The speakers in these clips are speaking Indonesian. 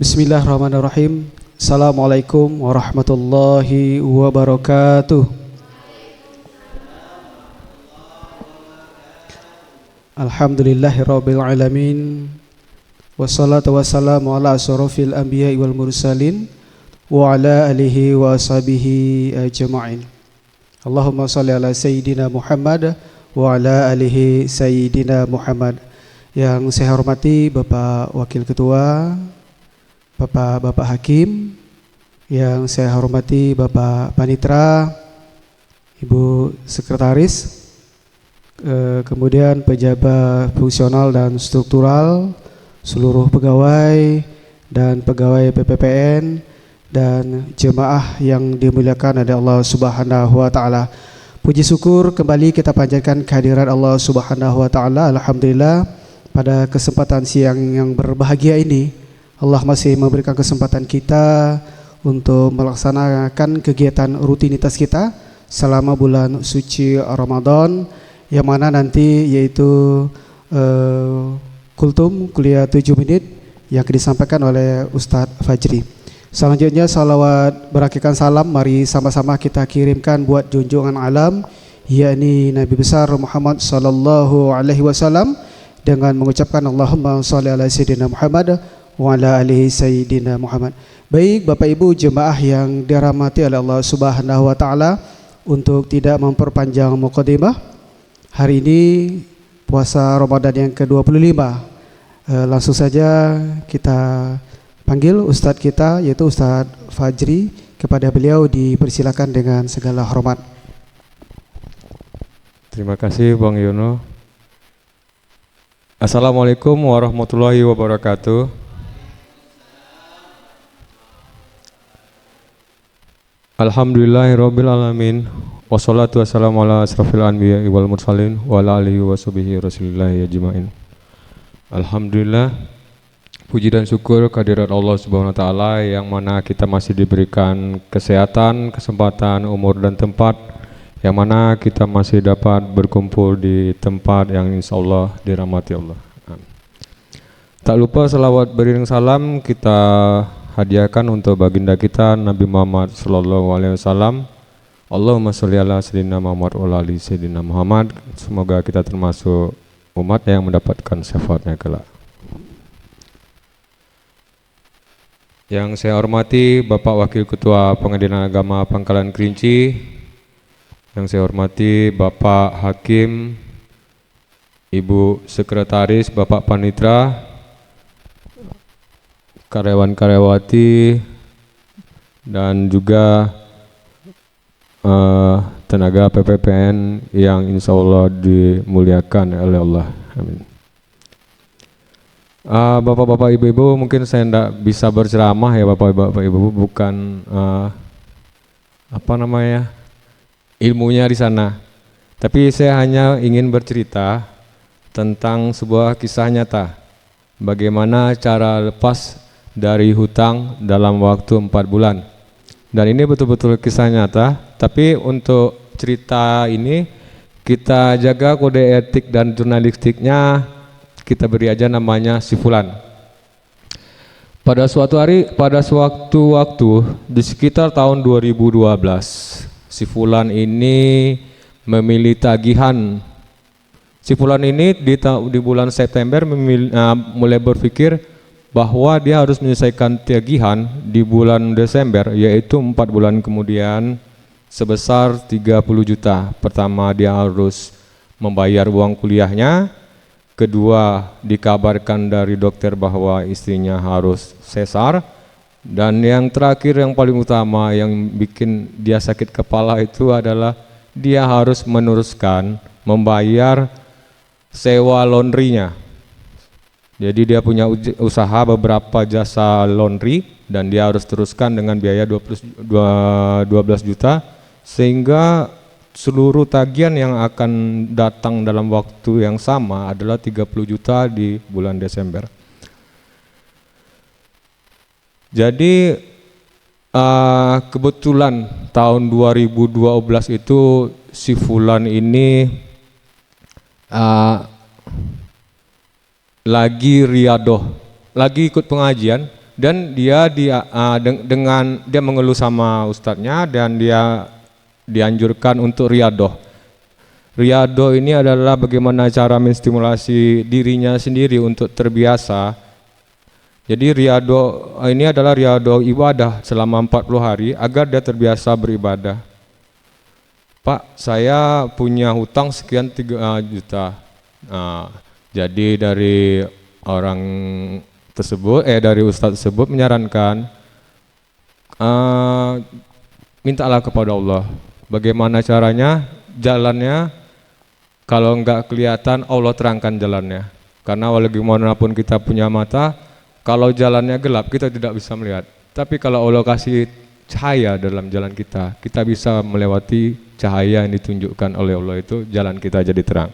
Bismillahirrahmanirrahim. Assalamualaikum warahmatullahi wabarakatuh. Alhamdulillahirabbil alamin. Wassalatu wassalamu ala asyrofil anbiya'i wal mursalin wa ala alihi wa ashabihi ajma'in. Allahumma shalli ala sayyidina Muhammad wa ala alihi sayyidina Muhammad. Yang saya hormati Bapak Wakil Ketua, Bapak Hakim, yang saya hormati Bapak Panitra, Ibu Sekretaris, kemudian pejabat fungsional dan struktural, seluruh pegawai dan pegawai PPPN dan jemaah yang dimuliakan oleh Allah Subhanahu wa taala. Puji syukur kembali kita panjatkan kehadiran Allah Subhanahu wa taala. Alhamdulillah pada kesempatan siang yang berbahagia ini Allah masih memberikan kesempatan kita untuk melaksanakan kegiatan rutinitas kita selama bulan suci Ramadan, yang mana nanti yaitu kultum kuliah 7 menit yang disampaikan oleh Ustadz Fajri. Selanjutnya salawat berakikan salam mari sama-sama kita kirimkan buat junjungan alam, yakni Nabi besar Muhammad sallallahu alaihi wasallam, dengan mengucapkan Allahumma shalli ala sayyidina Muhammad wa ala alihi sayyidina Muhammad. Baik Bapak Ibu jemaah yang dirahmati oleh Allah Subhanahu wa taala, untuk tidak memperpanjang mukadimah, hari ini puasa Ramadan yang ke-25. Langsung saja kita panggil Ustadz kita, yaitu Ustadz Fajri. Kepada beliau dipersilakan dengan segala hormat. Terima kasih Bang Yono. Assalamualaikum warahmatullahi wabarakatuh. Alhamdulillahirabbil alamin. Wassalatu wassalamu ala asrofil anbiya'i wal mursalin wa ala alihi wa sahbihi rasulillahi ajma'in. Alhamdulillah, puji dan syukur kehadirat Allah Subhanahu wa taala yang mana kita masih diberikan kesehatan, kesempatan, umur dan tempat, yang mana kita masih dapat berkumpul di tempat yang insyaallah dirahmati Allah. Tak lupa selawat beriring salam kita hadiahkan untuk baginda kita Nabi Muhammad sallallahu alaihi wasallam. Allahumma sholli ala sayyidina Muhammad wa ala ali sayyidina Muhammad. Semoga kita termasuk umat yang mendapatkan syafaatnya kelak. Yang saya hormati Bapak Wakil Ketua Pengadilan Agama Pangkalan Kerinci, yang saya hormati Bapak Hakim, Ibu Sekretaris, Bapak Panitra, karyawan-karyawati, dan juga tenaga PPPN yang insya Allah dimuliakan oleh Allah. Amin. Bapak-bapak, ibu-ibu, mungkin saya tidak bisa berceramah ya bapak-bapak, ibu-ibu, bukan ilmunya di sana. Tapi saya hanya ingin bercerita tentang sebuah kisah nyata. Bagaimana cara lepas dari hutang dalam waktu 4 bulan. Dan ini betul-betul kisah nyata, tapi untuk cerita ini kita jaga kode etik dan jurnalistiknya, kita beri aja namanya si Fulan. Pada suatu hari, pada suatu waktu di sekitar tahun 2012, si Fulan ini memilih tagihan. Si Fulan ini di bulan September mulai berpikir bahwa dia harus menyelesaikan tagihan di bulan Desember, yaitu 4 bulan kemudian, sebesar 30 juta. Pertama dia harus membayar uang kuliahnya, kedua dikabarkan dari dokter bahwa istrinya harus sesar, dan yang terakhir yang paling utama yang bikin dia sakit kepala itu adalah dia harus meneruskan membayar sewa laundrynya. Jadi dia punya usaha beberapa jasa laundry dan dia harus teruskan dengan biaya 12 juta, sehingga seluruh tagihan yang akan datang dalam waktu yang sama adalah 30 juta di bulan Desember. Jadi kebetulan tahun 2012 itu si Fulan ini lagi riadoh, lagi ikut pengajian dan dengan dia mengeluh sama ustadznya dan dia dianjurkan untuk riadoh. Riadoh ini adalah bagaimana cara menstimulasi dirinya sendiri untuk terbiasa. Jadi riadoh ini adalah riadoh ibadah selama 40 hari agar dia terbiasa beribadah. Pak, saya punya hutang sekian 3 juta. Jadi dari orang tersebut, dari ustadz tersebut menyarankan, mintalah kepada Allah. Bagaimana caranya? Jalannya, kalau enggak kelihatan, Allah terangkan jalannya. Karena bagaimanapun kita punya mata, kalau jalannya gelap, kita tidak bisa melihat. Tapi kalau Allah kasih cahaya dalam jalan kita, kita bisa melewati cahaya yang ditunjukkan oleh Allah itu, jalan kita jadi terang.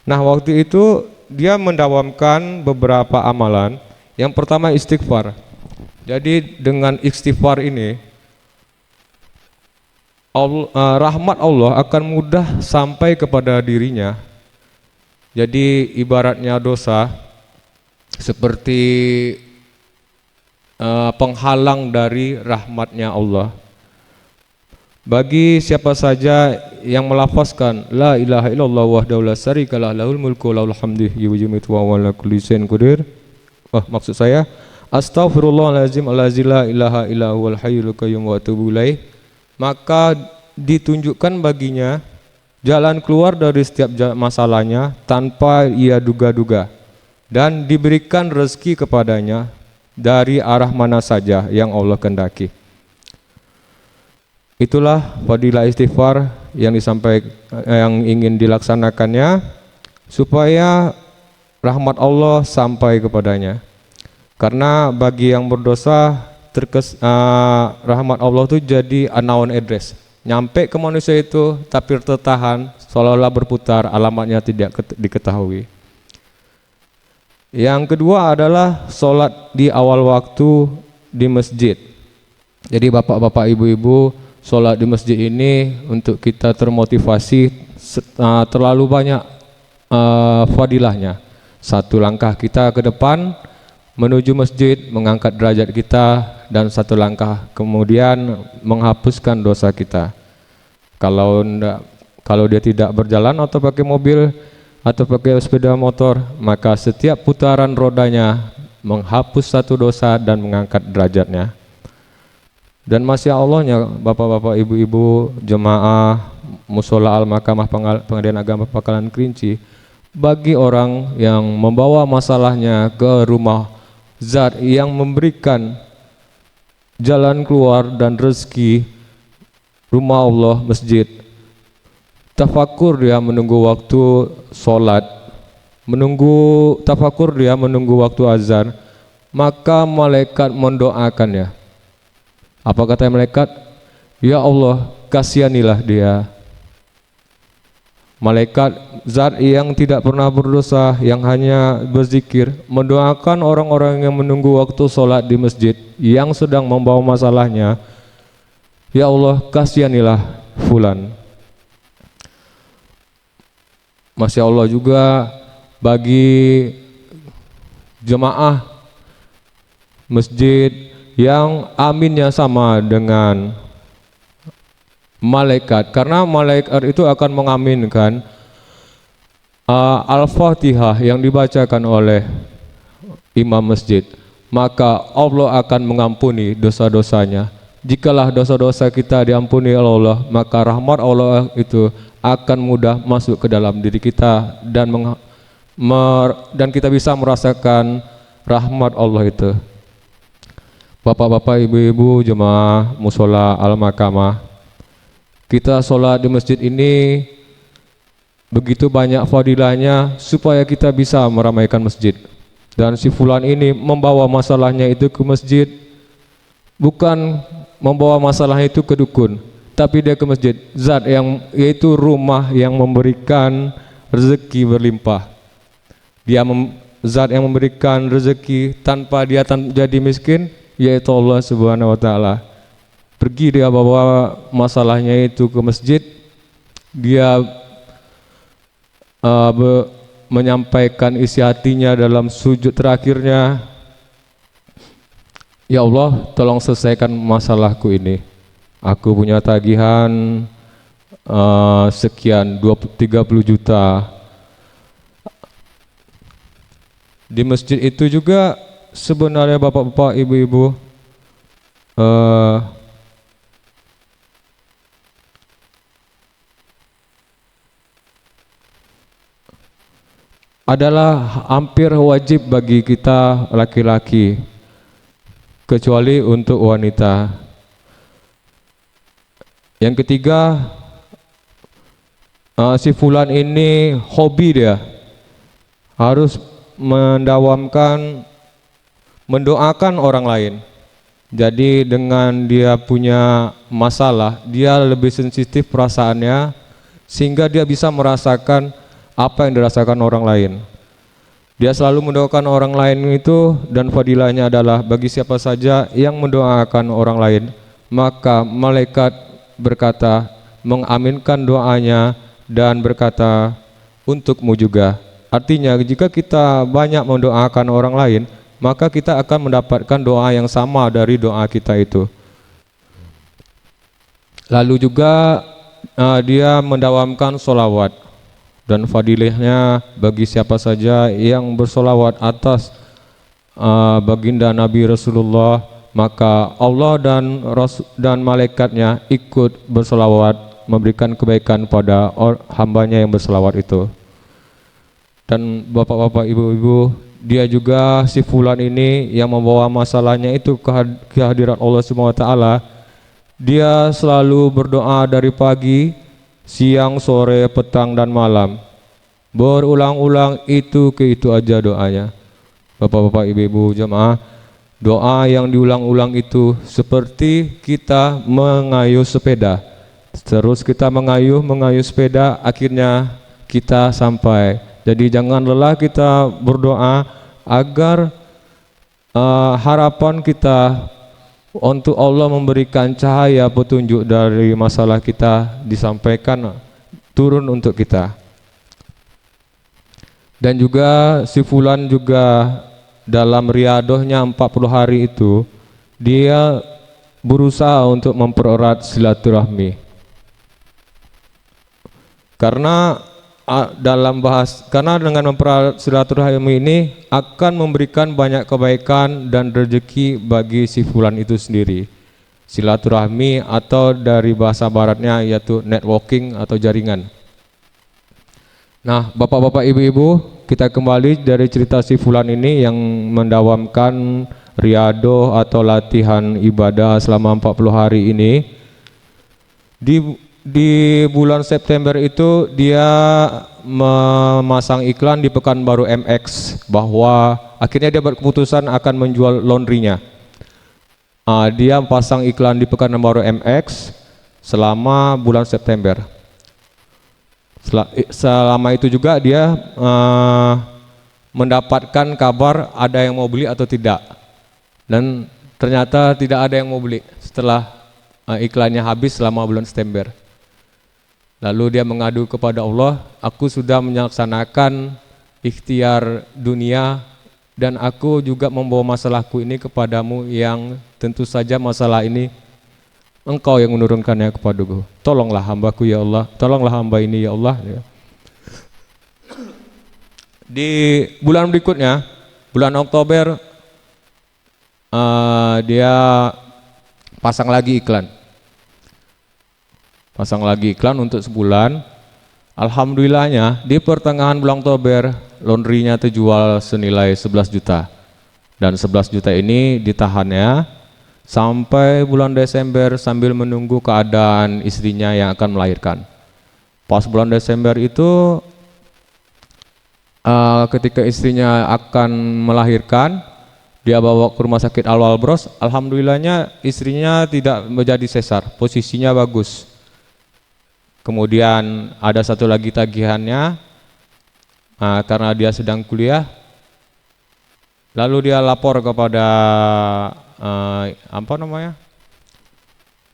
Nah, waktu itu dia mendawamkan beberapa amalan. Yang pertama istighfar. Jadi dengan istighfar ini, rahmat Allah akan mudah sampai kepada dirinya. Jadi ibaratnya dosa seperti penghalang dari rahmatnya Allah. Bagi siapa saja yang melafazkan la ilaha illallah wahdahu la syarikalah lahul mulku wa lahul hamdu yuhyi wa yumiitu wa huwa ala kulli syai'in qadir. Maksud saya astaghfirullahalazim allazi la ilaha illa huwal hayyul qayyum wa atubu ilaih. Maka ditunjukkan baginya jalan keluar dari setiap masalahnya tanpa ia duga-duga, dan diberikan rezeki kepadanya dari arah mana saja yang Allah kehendaki. Itulah fadilah istighfar yang ingin dilaksanakannya supaya rahmat Allah sampai kepadanya. Karena bagi yang berdosa, rahmat Allah itu jadi unknown address, nyampe ke manusia itu tapi tertahan, seolah-olah berputar, alamatnya tidak diketahui. Yang kedua adalah sholat di awal waktu di masjid. Jadi bapak-bapak, ibu-ibu, sholat di masjid ini untuk kita termotivasi, terlalu banyak fadilahnya. Satu langkah kita ke depan menuju masjid mengangkat derajat kita, dan satu langkah kemudian menghapuskan dosa kita. Kalau dia tidak berjalan atau pakai mobil atau pakai sepeda motor, maka setiap putaran rodanya menghapus satu dosa dan mengangkat derajatnya. Dan masya Allahnya bapak-bapak, ibu-ibu, jemaah Musola Al-Mahkamah Pengadilan Agama Pangkalan Kerinci, bagi orang yang membawa masalahnya ke rumah Zat yang memberikan jalan keluar dan rezeki, rumah Allah, masjid, tafakur dia menunggu waktu sholat, tafakur dia menunggu waktu azan, maka malaikat mendoakannya. Apa kata malaikat? Ya Allah, kasihanilah dia. Malaikat zat yang tidak pernah berdosa, yang hanya berzikir, mendoakan orang-orang yang menunggu waktu sholat di masjid yang sedang membawa masalahnya. Ya Allah, kasihanilah fulan. Masya Allah juga bagi jemaah masjid yang aminnya sama dengan malaikat, karena malaikat itu akan mengaminkan Al-Fatihah yang dibacakan oleh imam masjid, maka Allah akan mengampuni dosa-dosanya. Jikalah dosa-dosa kita diampuni oleh Allah, maka rahmat Allah itu akan mudah masuk ke dalam diri kita, dan kita bisa merasakan rahmat Allah itu. Bapak-bapak, ibu-ibu, jemaah Musola Al-Mahkamah, kita sholat di masjid ini begitu banyak fadilahnya supaya kita bisa meramaikan masjid. Dan si fulan ini membawa masalahnya itu ke masjid, bukan membawa masalah itu ke dukun, tapi dia ke masjid, zat yang yaitu rumah yang memberikan rezeki berlimpah. Zat yang memberikan rezeki tanpa dia jadi miskin, yaitu Allah Subhanahu wa taala. Pergi dia bawa masalahnya itu ke masjid, dia menyampaikan isi hatinya dalam sujud terakhirnya, Ya Allah, tolong selesaikan masalahku ini. Aku punya tagihan sekian 30 juta. Di masjid itu juga sebenarnya bapak-bapak, ibu-ibu, adalah hampir wajib bagi kita laki-laki, kecuali untuk wanita. Yang ketiga, si fulan ini hobi dia, harus mendoakan orang lain. Jadi dengan dia punya masalah, dia lebih sensitif perasaannya, sehingga dia bisa merasakan apa yang dirasakan orang lain. Dia selalu mendoakan orang lain itu, dan fadilahnya adalah bagi siapa saja yang mendoakan orang lain, maka malaikat berkata, mengaminkan doanya dan berkata, untukmu juga. Artinya jika kita banyak mendoakan orang lain, maka kita akan mendapatkan doa yang sama dari doa kita itu. Lalu juga dia mendawamkan sholawat, dan fadilahnya bagi siapa saja yang bersolawat atas baginda Nabi Rasulullah, maka Allah dan malaikatnya ikut bersolawat, memberikan kebaikan pada hambanya yang bersolawat itu. Dan bapak-bapak, ibu-ibu, dia juga si fulan ini yang membawa masalahnya itu ke hadirat Allah SWT. Dia selalu berdoa dari pagi, siang, sore, petang, dan malam. Berulang-ulang itu aja doanya. Bapak-bapak, ibu-ibu jemaah, doa yang diulang-ulang itu seperti kita mengayuh sepeda. Terus kita mengayuh sepeda, akhirnya kita sampai. Jadi jangan lelah kita berdoa agar harapan kita untuk Allah memberikan cahaya petunjuk dari masalah kita disampaikan turun untuk kita. Dan juga si fulan juga dalam riadohnya 40 hari itu, dia berusaha untuk mempererat silaturahmi. Karena dengan mempererat silaturahmi ini akan memberikan banyak kebaikan dan rezeki bagi si fulan itu sendiri. Silaturahmi atau dari bahasa baratnya yaitu networking atau jaringan. Nah, bapak-bapak, ibu-ibu, kita kembali dari cerita si fulan ini yang mendawamkan riado atau latihan ibadah selama 40 hari ini. Di bulan September itu dia memasang iklan di Pekanbaru MX bahwa akhirnya dia berkeputusan akan menjual laundrynya. Dia pasang iklan di Pekanbaru MX selama bulan September. Selama itu juga dia mendapatkan kabar ada yang mau beli atau tidak, dan ternyata tidak ada yang mau beli setelah iklannya habis selama bulan September. Lalu dia mengadu kepada Allah, aku sudah melaksanakan ikhtiar dunia dan aku juga membawa masalahku ini kepadamu yang tentu saja masalah ini Engkau yang menurunkannya kepadaku. Tolonglah hambaku ya Allah, tolonglah hamba ini ya Allah. Di bulan berikutnya, bulan Oktober, dia pasang lagi iklan untuk sebulan. Alhamdulillahnya di pertengahan bulan Oktober laundrynya terjual senilai 11 juta, dan 11 juta ini ditahannya sampai bulan Desember sambil menunggu keadaan istrinya yang akan melahirkan. Pas bulan Desember itu ketika istrinya akan melahirkan, dia bawa ke rumah sakit Al-Walbros. Alhamdulillahnya istrinya tidak menjadi sesar, posisinya bagus. Kemudian ada satu lagi tagihannya, karena dia sedang kuliah. Lalu dia lapor kepada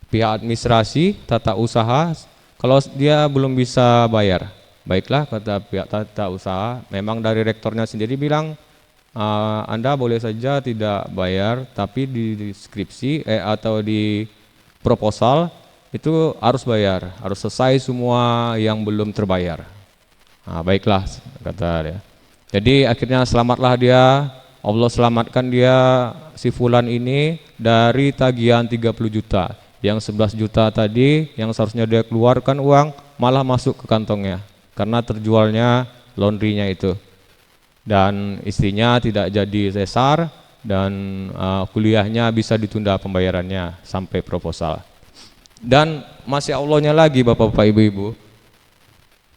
pihak administrasi tata usaha kalau dia belum bisa bayar. Baiklah, kata pihak tata usaha, memang dari rektornya sendiri bilang Anda boleh saja tidak bayar, tapi di skripsi atau di proposal itu harus bayar, harus selesai semua yang belum terbayar. Baiklah, kata dia. Jadi akhirnya selamatlah dia, Allah selamatkan dia, si fulan ini, dari tagihan 30 juta. Yang 11 juta tadi yang seharusnya dia keluarkan uang malah masuk ke kantongnya karena terjualnya laundrynya itu. Dan istrinya tidak jadi sesar dan kuliahnya bisa ditunda pembayarannya sampai proposal. Dan masya Allahnya lagi Bapak-bapak Ibu-ibu,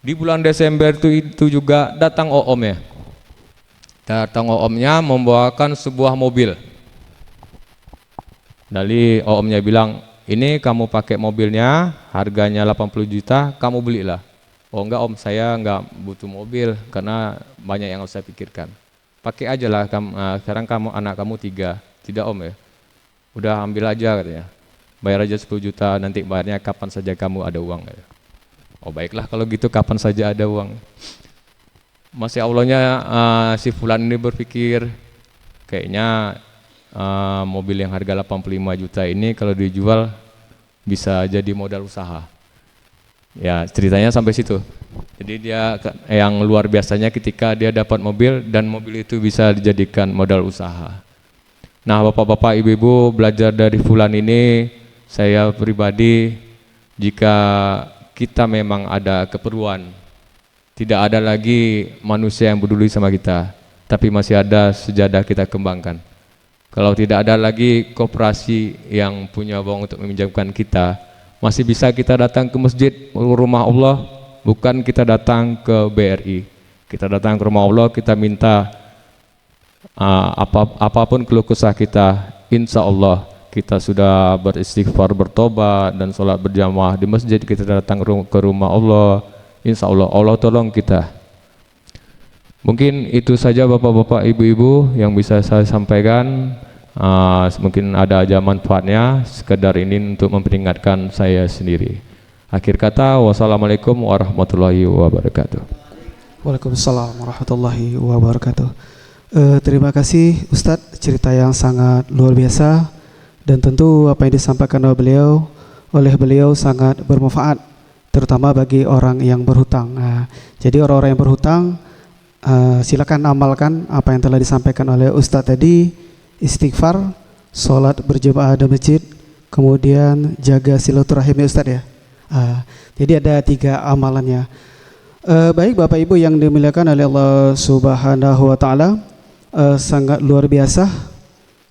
di bulan Desember itu juga datang OOM-nya. Datang OOM-nya membawakan sebuah mobil. Dari OOM-nya bilang, ini kamu pakai mobilnya, harganya 80 juta, kamu belilah. Oh enggak om, saya enggak butuh mobil karena banyak yang harus saya pikirkan. Pakai aja lah, sekarang anak kamu 3. Tidak om ya, udah ambil aja katanya. Bayar aja 10 juta, nanti bayarnya kapan saja kamu ada uang. Oh baiklah kalau gitu, kapan saja ada uang. Masya Allahnya si fulan ini berpikir, kayaknya mobil yang harga 85 juta ini kalau dijual bisa jadi modal usaha. Ya ceritanya sampai situ. Jadi dia yang luar biasanya ketika dia dapat mobil dan mobil itu bisa dijadikan modal usaha. Nah bapak-bapak ibu-ibu, belajar dari fulan ini, saya pribadi, jika kita memang ada keperluan, tidak ada lagi manusia yang peduli sama kita, tapi masih ada sejadah kita kembangkan. Kalau tidak ada lagi koperasi yang punya uang untuk meminjamkan kita, masih bisa kita datang ke masjid, rumah Allah, bukan kita datang ke BRI. Kita datang ke rumah Allah, kita minta apapun keluh kesah kita, insya Allah kita sudah beristighfar, bertobat dan sholat berjamaah di masjid, kita datang ke rumah Allah, insya Allah Allah tolong kita. Mungkin itu saja bapak-bapak ibu-ibu yang bisa saya sampaikan. Mungkin ada aja manfaatnya, sekedar ini untuk memperingatkan saya sendiri. Akhir kata, wassalamualaikum warahmatullahi wabarakatuh. Waalaikumsalam warahmatullahi wabarakatuh. Terima kasih Ustadz, cerita yang sangat luar biasa, dan tentu apa yang disampaikan oleh beliau sangat bermanfaat, terutama bagi orang yang berhutang. Jadi orang-orang yang berhutang, silakan amalkan apa yang telah disampaikan oleh Ustadz tadi. Istighfar, sholat berjamaah di masjid, kemudian jaga silaturahim ya Ustadz ya. Jadi ada 3 amalannya. Baik Bapak Ibu yang dimuliakan oleh Allah Subhanahu wa Ta'ala, sangat luar biasa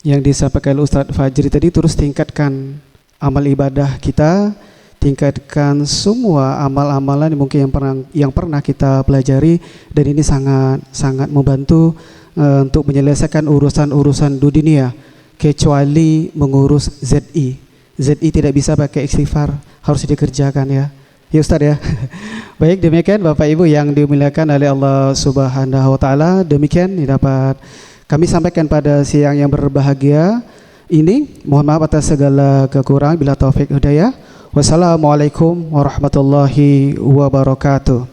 yang disampaikan oleh Ustadz Fajri tadi. Terus tingkatkan amal ibadah kita, tingkatkan semua amal-amalan mungkin yang pernah kita pelajari, dan ini sangat membantu untuk menyelesaikan urusan-urusan dunia, kecuali mengurus ZI. ZI tidak bisa pakai istighfar, harus dikerjakan ya. Ya Ustaz ya. Baik, demikian Bapak Ibu yang dimuliakan oleh Allah Subhanahu wa Ta'ala, demikian dapat kami sampaikan pada siang yang berbahagia ini. Mohon maaf atas segala kekurangan, bila taufik hidayah. Wassalamualaikum warahmatullahi wabarakatuh.